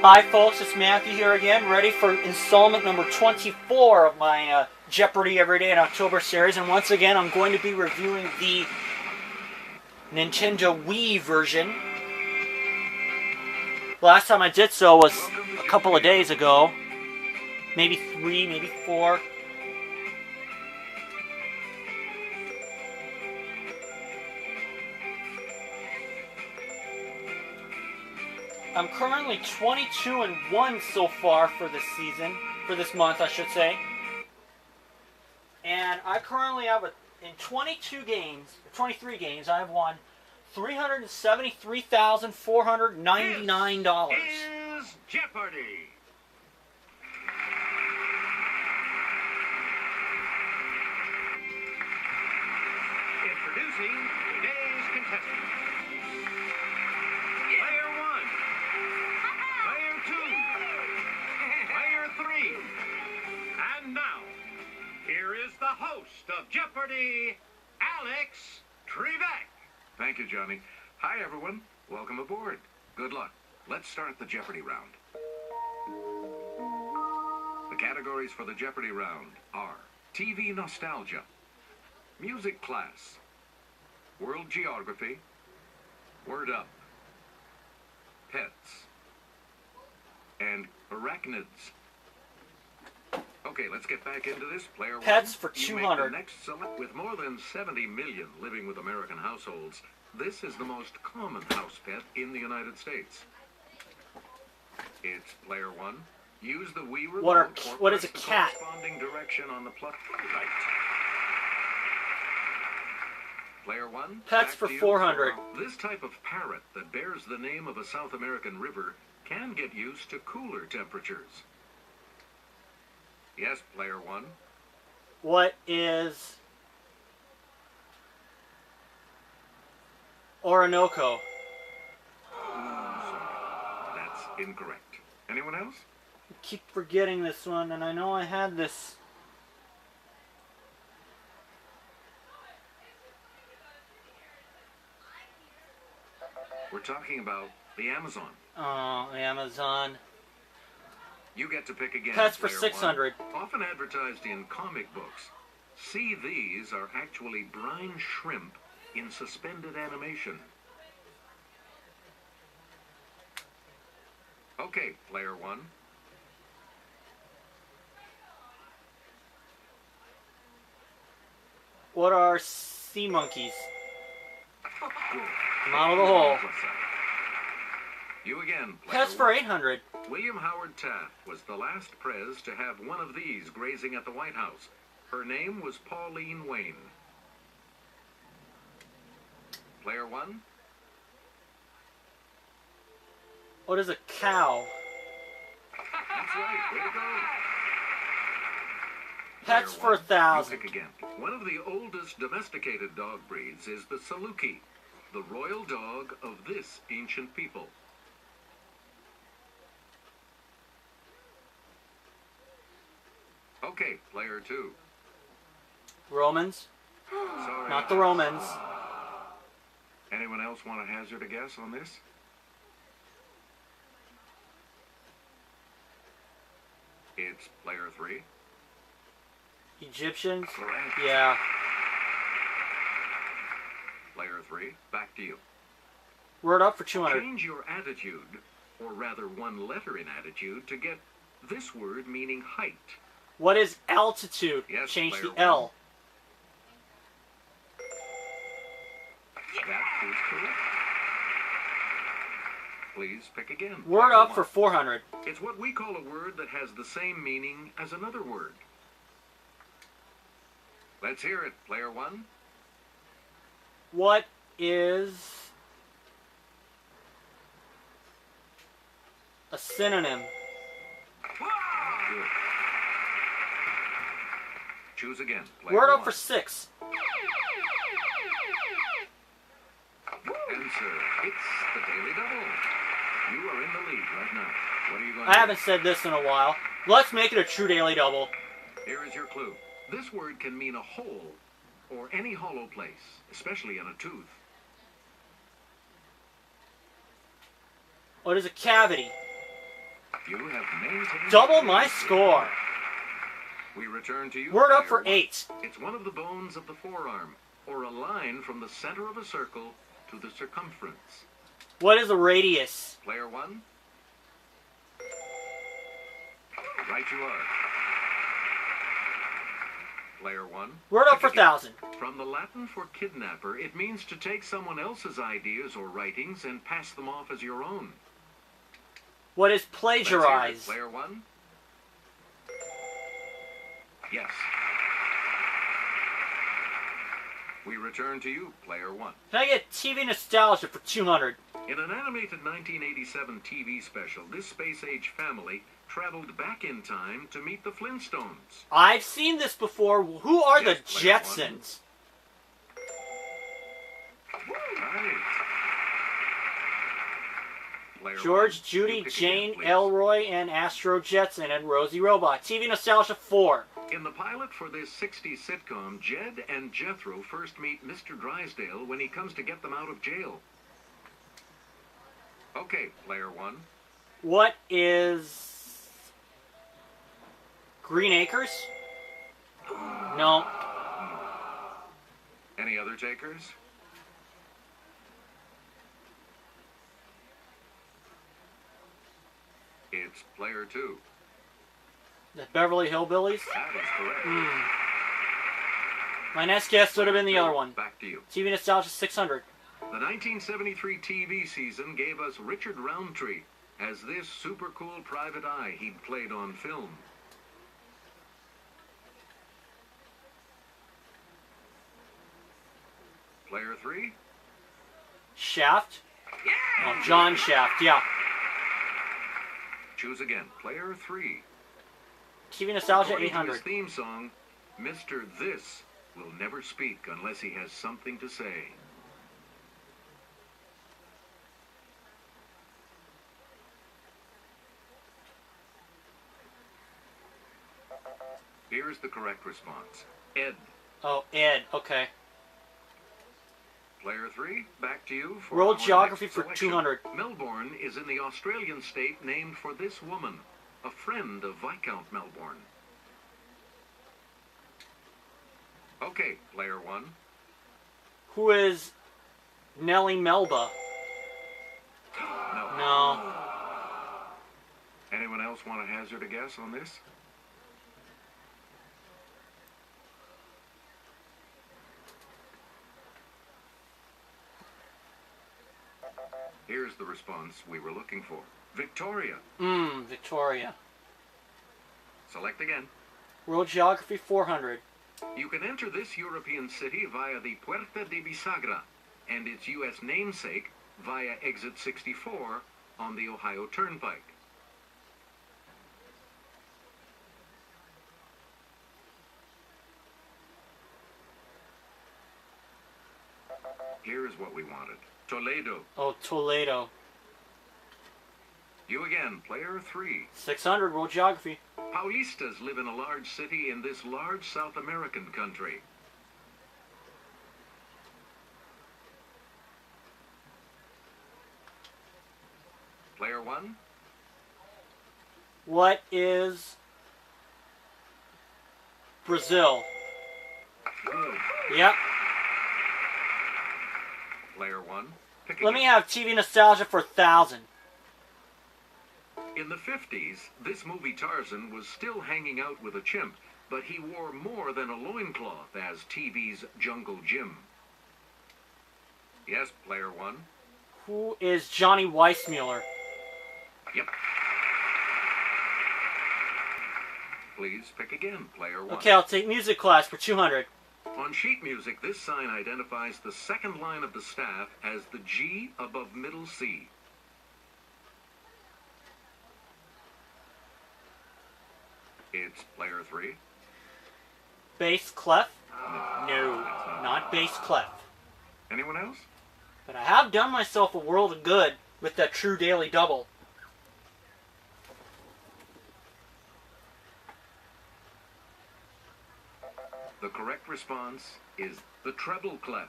Hi folks, it's Matthew here again, ready for installment number 24 of my Jeopardy Every Day in October series, and once again I'm going to be reviewing the Nintendo Wii version. Last time I did so was a couple of days ago, maybe 3, maybe 4. I'm currently 22-1 so far for this season, for this month I should say. And I currently have in 23 games, I have won $373,499. This is Jeopardy! Introducing today's contestant. Player 1, Player 2, Player 3, and now, here is the host of Jeopardy, Alex Trebek. Thank you, Johnny. Hi, everyone. Welcome aboard. Good luck. Let's start the Jeopardy round. The categories for the Jeopardy round are TV nostalgia, music class, world geography, word up, pets, and arachnids. Okay, let's get back into this. Player Pets 1, for you 200. make the next select. With more than 70 million living with American households, this is the most common house pet in the United States. It's Player 1. Use the Wii remote What is a press cat? the corresponding direction on the plus right. Player 1. Pets back for to you. 400. This type of parrot that bears the name of a South American river can get used to cooler temperatures. Yes, Player 1. What is Orinoco? That's incorrect. Anyone else? I keep forgetting this one, and I know I had this. We're talking about the Amazon. Oh, Amazon. You get to pick again. Pets for Player 600. 1. Often advertised in comic books. See, these are actually brine shrimp in suspended animation. Okay, Player 1. What are sea monkeys? Good. I'm out of the hole. You again, Player Pets for 1. 800. William Howard Taft was the last pres to have one of these grazing at the White House. Her name was Pauline Wayne. Player 1. What is a cow? That's right. Way to go. Pets Player for 1. 1,000. You pick again. One of the oldest domesticated dog breeds is the Saluki, the royal dog of this ancient people. Okay, Player 2. Romans? Sorry. Not the Romans. Anyone else want to hazard a guess on this? It's Player 3. Egyptians? Correct. Yeah. Player 3, back to you. Word up for 200. Change your attitude, or rather one letter in attitude, to get this word meaning height. What is altitude? Yes, Change the player L. That is correct. Please pick again. Word Player up 1. for 400. It's what we call a word that has the same meaning as another word. Let's hear it, Player 1. What is a synonym? Good. Choose again. Player Word up 1. for 6. Answer. It's the Daily Double. You are in the lead right now. What are you going I to haven't said this in a while. Let's make it a true daily double. Here is your clue. This word can mean a hole or any hollow place, especially in a tooth. What is a cavity? You have maintained... Double my score. We return to you. Word up player for one. 8. It's one of the bones of the forearm, or a line from the center of a circle to the circumference. What is a radius? Player 1. Right you are. Player 1. Word up for Pick again. 1,000. From the Latin for kidnapper, it means to take someone else's ideas or writings and pass them off as your own. What is Let's hear it. plagiarize? Player 1. Yes. We return to you, Player 1. Can I get TV nostalgia for 200? In an animated 1987 TV special, this space-age family traveled back in time to meet the Flintstones. I've seen this before. Who are the Yes, player Jetsons? Right. Player George, 1, Judy, you pick Jane, again, please. Elroy, and Astro Jetson, and Rosie Robot. TV nostalgia 4. In the pilot for this 60s sitcom, Jed and Jethro first meet Mr. Drysdale when he comes to get them out of jail. Okay, Player 1. What is Green Acres? No. Any other takers? It's Player 2. The Beverly Hillbillies? That is correct. My next guess would have been the Player other two, one. Back to you. TV nostalgia 600. The 1973 TV season gave us Richard Roundtree as this super cool private eye he'd played on film. Player 3. Shaft? Oh, John Shaft, yeah. Choose again. Player 3. TV nostalgia According to 800. his theme song, Mr. This will never speak unless he has something to say. Here's the correct response. Ed. Oh, Ed, okay. Player 3, back to you for World our geography next for selection. 200. Melbourne is in the Australian state named for this woman, a friend of Viscount Melbourne. Okay, Player 1. Who is Nellie Melba? No. No. Anyone else want to hazard a guess on this? Here's the response we were looking for. Victoria. Victoria. Select again. World geography 400. You can enter this European city via the Puerta de Bisagra and its U.S. namesake via exit 64 on the Ohio Turnpike. Here's what we wanted. Toledo. Oh, Toledo. You again, Player 3. 600. World geography. Paulistas live in a large city in this large South American country. Player 1. What is Brazil? Good. Yep. Player 1. Pick Let me again. have TV nostalgia for 1,000. In the 50s, this movie Tarzan was still hanging out with a chimp, but he wore more than a loincloth as TV's Jungle Jim. Yes, Player 1. Who is Johnny Weissmuller? Yep. Please pick again, Player 1. Okay, I'll take music class for 200. On sheet music, this sign identifies the second line of the staff as the G above middle C. It's Player 3. Bass clef? No, that's not bass clef. Anyone else? But I have done myself a world of good with that True Daily Double. The correct response is the treble clef.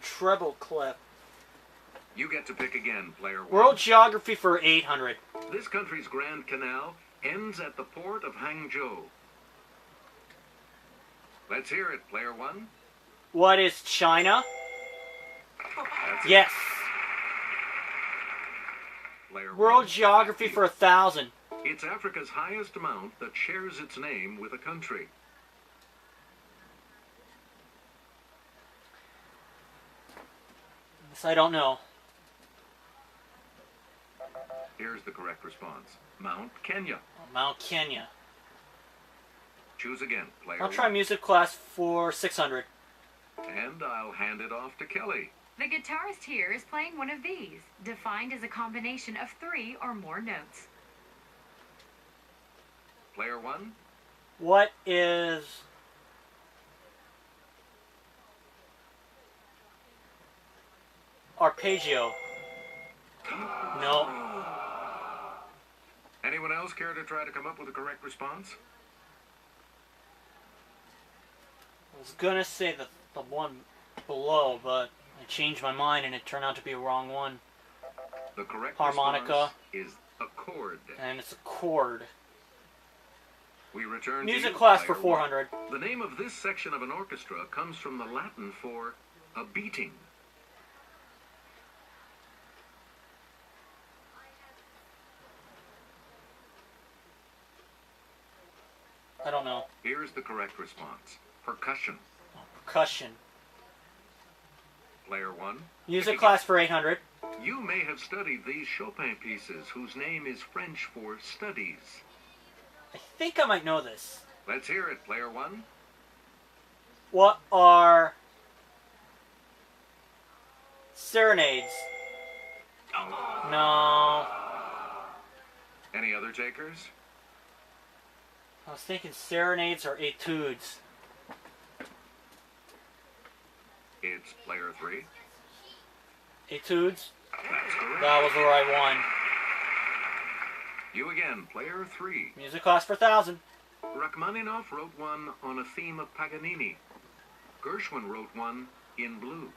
Treble clef. You get to pick again, Player 1. World geography for 800. This country's Grand Canal ends at the port of Hangzhou. Let's hear it, player one. What is China? That's it. Yes. Player World one. geography for 1,000. It's Africa's highest mount that shares its name with a country. This I don't know. Here's the correct response. Mount Kenya. Mount Kenya. Choose again, player I'll try one. music class for 600. And I'll hand it off to Kelly. The guitarist here is playing one of these, defined as a combination of 3 or more notes. Player one. What is... Arpeggio? No. Anyone else care to try to come up with a correct response? I was gonna say the one below, but I changed my mind and it turned out to be a wrong one. The correct Harmonica. response is a chord. And it's a chord. We return Music to you, class for player one. 400. The name of this section of an orchestra comes from the Latin for a beating. I don't know. Here's the correct response. Percussion. Percussion. Player one. Music class for 800. You may have studied these Chopin pieces whose name is French for studies. I think I might know this. Let's hear it, player one. What are serenades? No. Any other takers? I was thinking serenades or etudes. It's player three. Etudes? That's correct. That was the right one. You again, player three. Music class for 1,000. Rachmaninoff wrote one on a theme of Paganini. Gershwin wrote one in blue.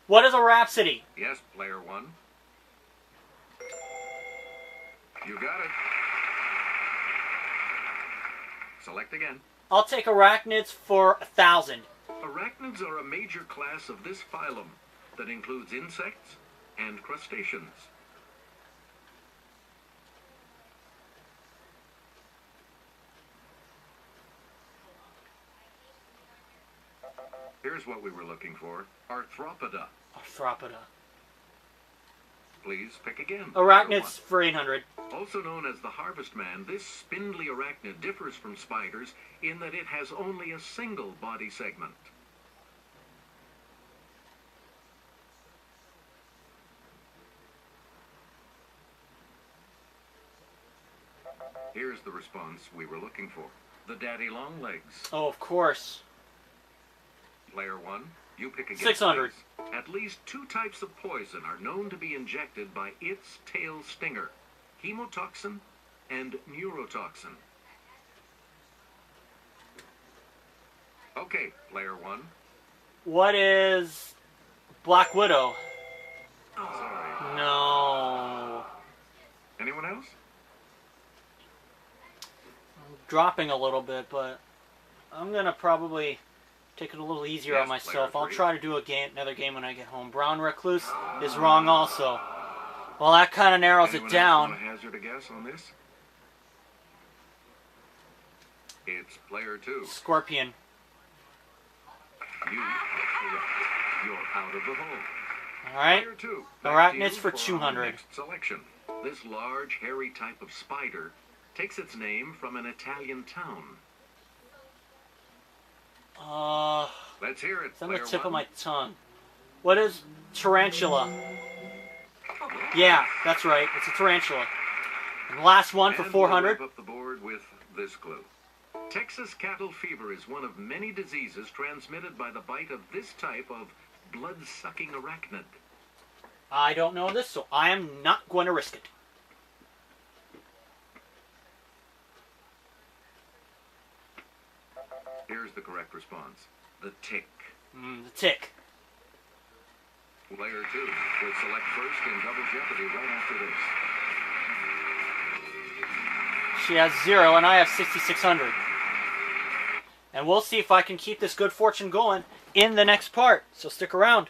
What is a rhapsody? Yes, player one. You got it. Select again. I'll take arachnids for 1,000. Arachnids are a major class of this phylum that includes insects and crustaceans. Here's what we were looking for. Arthropoda. Arthropoda. Please pick again. Arachnids for 800. Also known as the harvest man, this spindly arachnid differs from spiders in that it has only a single body segment. Here's the response we were looking for. The daddy long legs. Oh, of course. Player one, you pick again. 600. Please. At least 2 types of poison are known to be injected by its tail stinger. Hemotoxin and neurotoxin. Okay, player one. What is Black Widow? Sorry. No. Anyone else? I'm dropping a little bit, but I'm going to probably take it a little easier on Yes, myself. player I'll three. try to do another game when I get home. Brown Recluse is wrong also. Well, that kind of narrows Anyone it down. else want to hazard a guess on this? It's player two. Scorpion. You are correct. You're out of the hole. All right. Player two. Back to you Arachnids for our 200. next selection. This large, hairy type of spider takes its name from an Italian town. Let's hear it. It's on the player tip of one. my tongue. What is tarantula? Yeah, that's right. It's a tarantula. And the last one for And we'll 400. wrap up the board with this clue. Texas cattle fever is one of many diseases transmitted by the bite of this type of blood-sucking arachnid. I don't know this, so I am not going to risk it. Here's the correct response. The tick. The tick. Player two will select first in Double Jeopardy right after this. She has 0, and I have 6,600. And we'll see if I can keep this good fortune going in the next part. So stick around.